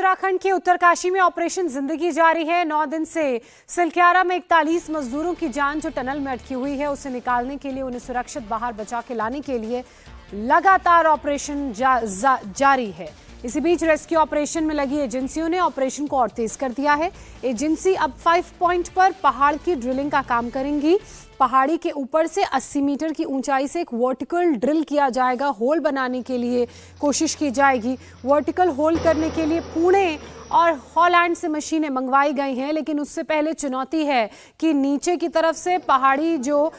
उत्तराखंड के उत्तरकाशी में ऑपरेशन जिंदगी जारी है। 9 दिन से सिलक्यारा में 41 मजदूरों की जान जो टनल में अटकी हुई है उसे निकालने के लिए, उन्हें सुरक्षित बाहर बचा के लाने के लिए लगातार ऑपरेशन जारी है। इसी बीच रेस्क्यू ऑपरेशन में लगी एजेंसियों ने ऑपरेशन को और तेज कर दिया है। एजेंसी अब 5 पॉइंट पर पहाड़ की ड्रिलिंग का काम करेंगी। पहाड़ी के ऊपर से 80 मीटर की ऊंचाई से एक वर्टिकल ड्रिल किया जाएगा। होल बनाने के लिए कोशिश की जाएगी। वर्टिकल होल करने के लिए पुणे और हॉलैंड से मशीनें मंगवाई गई हैं, लेकिन उससे पहले चुनौती है कि नीचे की तरफ से पहाड़ी जो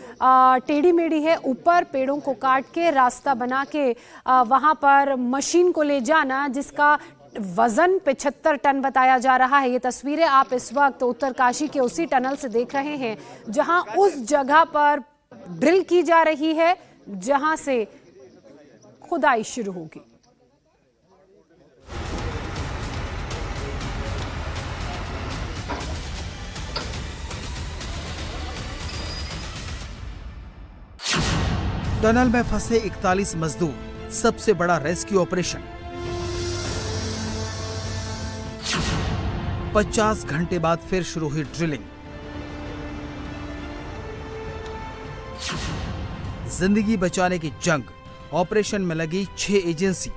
टेढ़ी मेढ़ी है, ऊपर पेड़ों को काट के रास्ता बना के वहां पर मशीन को ले जाना, जिसका वजन 75 टन बताया जा रहा है। ये तस्वीरें आप इस वक्त उत्तरकाशी के उसी टनल से देख रहे हैं जहां उस जगह पर ड्रिल की जा रही है जहां से खुदाई शुरू होगी। टनल में फंसे 41 मजदूर, सबसे बड़ा रेस्क्यू ऑपरेशन। 50 घंटे बाद फिर शुरू हुई ड्रिलिंग। जिंदगी बचाने की जंग, ऑपरेशन में लगी 6 एजेंसी।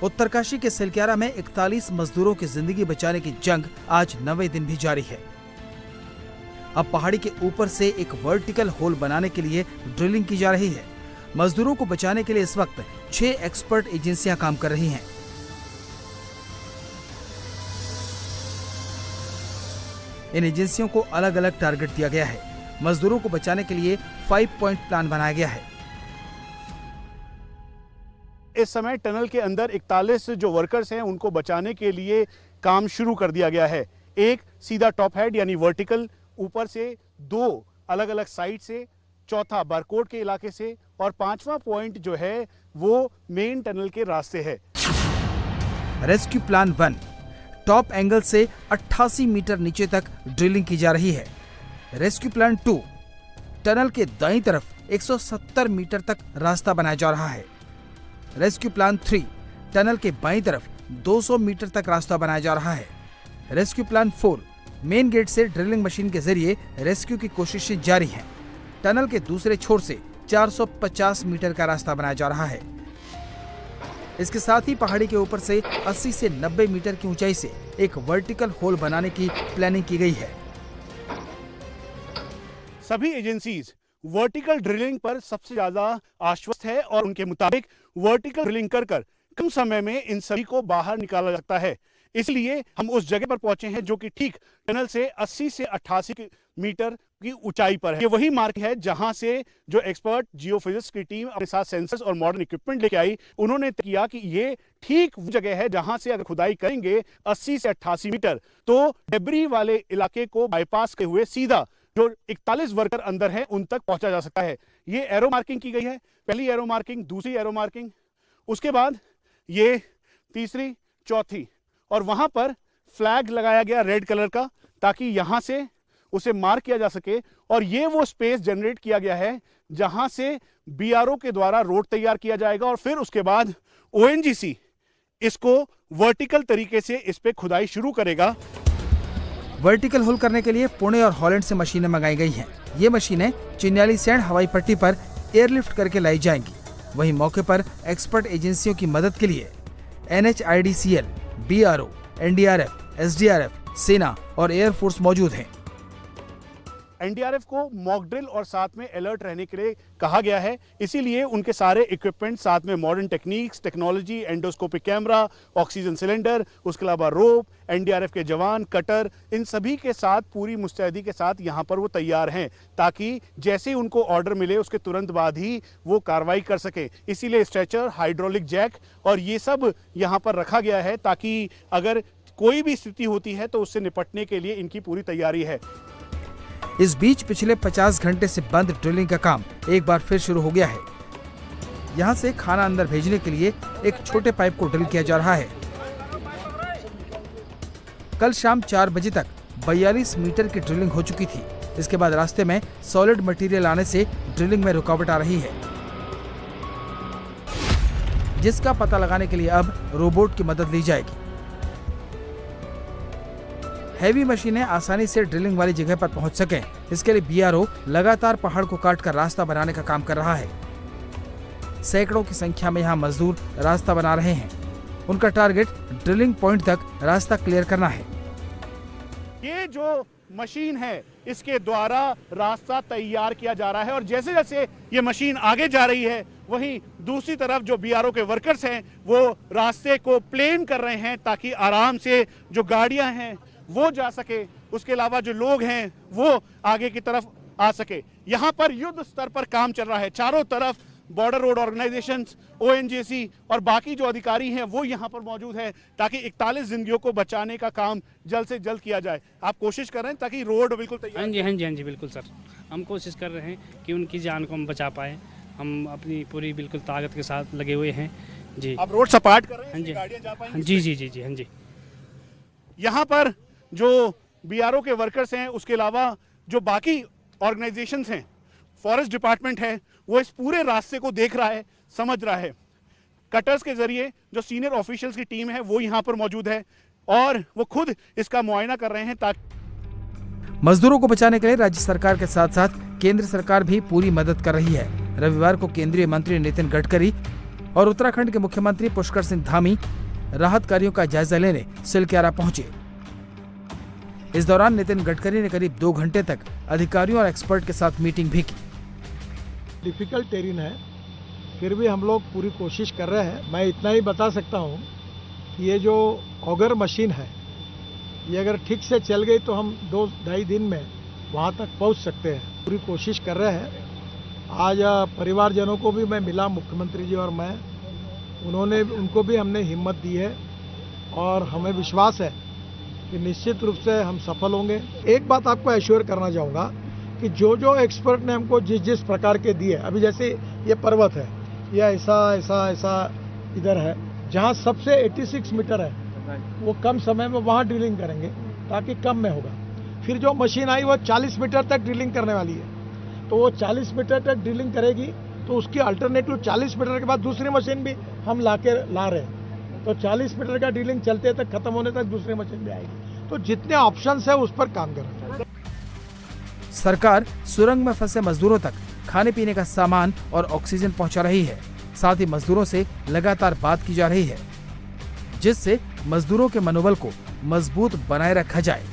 उत्तरकाशी के सिलक्यारा में 41 मजदूरों की जिंदगी बचाने की जंग आज 9वें दिन भी जारी है। अब पहाड़ी के ऊपर से एक वर्टिकल होल बनाने के लिए ड्रिलिंग की जा रही है। मजदूरों को बचाने के लिए इस वक्त 6 एक्सपर्ट एजेंसियां काम कर रही हैं। इन एजेंसियों को अलग अलग टारगेट दिया गया है। मजदूरों को बचाने के लिए 5 पॉइंट प्लान बनाया गया है। इस समय टनल के अंदर 41 जो वर्कर्स हैं उनको बचाने के लिए काम शुरू कर दिया गया है। एक सीधा टॉप हेड यानी वर्टिकल ऊपर से, 2 अलग अलग साइड से, चौथा बारकोड के इलाके से, और 5वां पॉइंट जो है वो मेन टनल के रास्ते है। रेस्क्यू प्लान 1, टॉप एंगल से 88 मीटर नीचे तक ड्रिलिंग की जा रही है। रेस्क्यू प्लान 2, टनल के दाईं तरफ 170 मीटर तक रास्ता बनाया जा रहा है। रेस्क्यू प्लान 3, टनल के बाईं तरफ 200 मीटर तक रास्ता बनाया जा रहा है। रेस्क्यू प्लान 4, मेन गेट से ड्रिलिंग मशीन के जरिए रेस्क्यू की कोशिशें जारी हैं। टनल के दूसरे छोर से 450 मीटर का रास्ता बनाया जा रहा है। इसके साथ ही पहाड़ी के ऊपर से 80 से 90 मीटर की ऊंचाई से एक वर्टिकल होल बनाने की प्लानिंग की गई है। सभी एजेंसीज वर्टिकल ड्रिलिंग पर सबसे ज्यादा आश्वस्त है और उनके मुताबिक वर्टिकल ड्रिलिंग कर कम समय में इन सभी को बाहर निकाला जा सकता है। इसलिए हम उस जगह पर पहुंचे हैं जो कि ठीक टनल से 80 से 88 मीटर की ऊंचाई पर है। ये वही मार्ग है जहां से जो एक्सपर्ट जियोफिजिक्स की टीम अपने साथ सेंसर्स और मॉडर्न इक्विपमेंट लेके आई। उन्होंने किया कि ये ठीक वो जगह है जहां से अगर खुदाई करेंगे 80 से 88 मीटर तो डेब्री वाले इलाके को बाईपास के हुए सीधा जो 41 वर्कर अंदर हैं उन तक पहुंचा जा सकता है। ये एरो मार्किंग की गई है, पहली एरो मार्किंग, दूसरी एरो मार्किंग, उसके बाद ये तीसरी, चौथी, और वहां पर फ्लैग लगाया गया रेड कलर का ताकि यहां से उसे मार्क किया जा सके। और ये वो स्पेस जनरेट किया गया है जहां से बीआरओ के द्वारा रोड तैयार किया जाएगा और फिर उसके बाद ओएनजीसी इसको वर्टिकल तरीके से इस पे खुदाई शुरू करेगा। वर्टिकल होल करने के लिए पुणे और हॉलैंड से मशीनें मंगाई गई हैं। ये मशीनें चिन्यालीसैंण हवाई पट्टी पर एयरलिफ्ट करके लाई जाएंगी। वहीं मौके पर एक्सपर्ट एजेंसियों की मदद के लिए NHIDCL, BRO, NDRF, SDRF, सेना और एयरफोर्स मौजूद हैं। एनडीआरएफ को मॉक ड्रिल और साथ में अलर्ट रहने के लिए कहा गया है। इसीलिए उनके सारे इक्विपमेंट, साथ में modern techniques, technology, endoscopic camera, oxygen cylinder, उसके अलावा रोप, एनडीआरएफ के जवान, कटर, इन सभी के साथ पूरी मुस्तैदी के साथ यहाँ पर वो तैयार हैं ताकि जैसे ही उनको ऑर्डर मिले उसके तुरंत बाद ही वो कार्रवाई कर सके। इसीलिए स्ट्रेचर, हाइड्रोलिक जैक और ये सब यहाँ पर रखा गया है ताकि अगर कोई भी स्थिति होती है तो उससे निपटने के लिए इनकी पूरी तैयारी है। इस बीच पिछले 50 घंटे से बंद ड्रिलिंग का काम एक बार फिर शुरू हो गया है। यहाँ से खाना अंदर भेजने के लिए एक छोटे पाइप को ड्रिल किया जा रहा है। कल शाम 4 बजे तक 42 मीटर की ड्रिलिंग हो चुकी थी। इसके बाद रास्ते में सॉलिड मटेरियल आने से ड्रिलिंग में रुकावट आ रही है। जिसका पता लगाने के लिए अब रोबोट की मदद ली जाएगी। हैवी मशीनें आसानी से ड्रिलिंग वाली जगह पर पहुंच सकें, इसके लिए बीआरओ लगातार पहाड़ को काटकर रास्ता बनाने का काम कर रहा है। सैकड़ों की संख्या में यहाँ मजदूर रास्ता बना रहे हैं। उनका टारगेट ड्रिलिंग पॉइंट तक रास्ता क्लियर करना है। ये जो मशीन है इसके द्वारा रास्ता तैयार किया जा रहा है और जैसे जैसे ये मशीन आगे जा रही है वहीं दूसरी तरफ जो बीआरओ के वर्कर्स हैं वो रास्ते को प्लेन कर रहे हैं ताकि आराम से जो गाड़ियां हैं वो जा सके, उसके अलावा जो लोग हैं वो आगे की तरफ आ सके। यहाँ पर युद्ध स्तर पर काम चल रहा है। चारों तरफ बॉर्डर रोड ऑर्गेनाइजेशंस, ओएनजीसी और बाकी जो अधिकारी हैं वो यहाँ पर मौजूद है ताकि 41 जिंदगियों को बचाने का काम जल्द से जल्द किया जाए। आप कोशिश कर रहे हैं ताकि रोड बिल्कुल तैयार। हाँ जी बिल्कुल सर, हम कोशिश कर रहे हैं कि उनकी जान को हम बचा पाए। हम अपनी पूरी बिल्कुल ताकत के साथ लगे हुए हैं जी। आप रोड सपाट कर रहे हैं, हाँ जी, गाड़ियां जा पाएंगी? जी हाँ जी। यहाँ पर जो बीआरओ के वर्कर्स हैं उसके अलावा जो बाकी ऑर्गेनाइजेशंस हैं, फॉरेस्ट डिपार्टमेंट है, वो इस पूरे रास्ते को देख रहा है, समझ रहा है। कटर्स के जरिए जो सीनियर ऑफिशियल्स की टीम है वो यहाँ पर मौजूद है और वो खुद इसका मुआयना कर रहे हैं ताकि मजदूरों को बचाने के लिए राज्य सरकार के साथ साथ केंद्र सरकार भी पूरी मदद कर रही है। रविवार को केंद्रीय मंत्री नितिन गडकरी और उत्तराखंड के मुख्यमंत्री पुष्कर सिंह धामी राहत कार्यों का जायजा लेने सिलक्यारा पहुंचे। इस दौरान नितिन गडकरी ने करीब 2 घंटे तक अधिकारियों और एक्सपर्ट के साथ मीटिंग भी की। डिफिकल्ट टेरिन है, फिर भी हम लोग पूरी कोशिश कर रहे हैं। मैं इतना ही बता सकता हूँ कि ये जो ऑगर मशीन है ये अगर ठीक से चल गई तो हम 2-2.5 दिन में वहाँ तक पहुँच सकते हैं। पूरी कोशिश कर रहे हैं। आज परिवारजनों को भी मैं मिला, मुख्यमंत्री जी और मैं, उनको भी हमने हिम्मत दी है और हमें विश्वास है कि निश्चित रूप से हम सफल होंगे। एक बात आपको एश्योर करना चाहूँगा कि जो एक्सपर्ट ने हमको जिस प्रकार के दिए, अभी जैसे ये पर्वत है, या ऐसा इधर है जहाँ सबसे 86 मीटर है, वो कम समय में वहाँ ड्रिलिंग करेंगे ताकि कम में होगा। फिर जो मशीन आई वो 40 मीटर तक ड्रिलिंग करने वाली है, तो वो 40 मीटर तक ड्रिलिंग करेगी तो उसकी अल्टरनेटिव 40 मीटर के बाद दूसरी मशीन भी हम ला रहे हैं, तो 40 मीटर का ड्रिलिंग चलते तक खत्म होने तक दूसरी मशीन भी आएगी। तो जितने ऑप्शंस है उस पर काम कर रहे हैं। सरकार सुरंग में फंसे मजदूरों तक खाने पीने का सामान और ऑक्सीजन पहुंचा रही है। साथ ही मजदूरों से लगातार बात की जा रही है जिससे मजदूरों के मनोबल को मजबूत बनाए रखा जाए।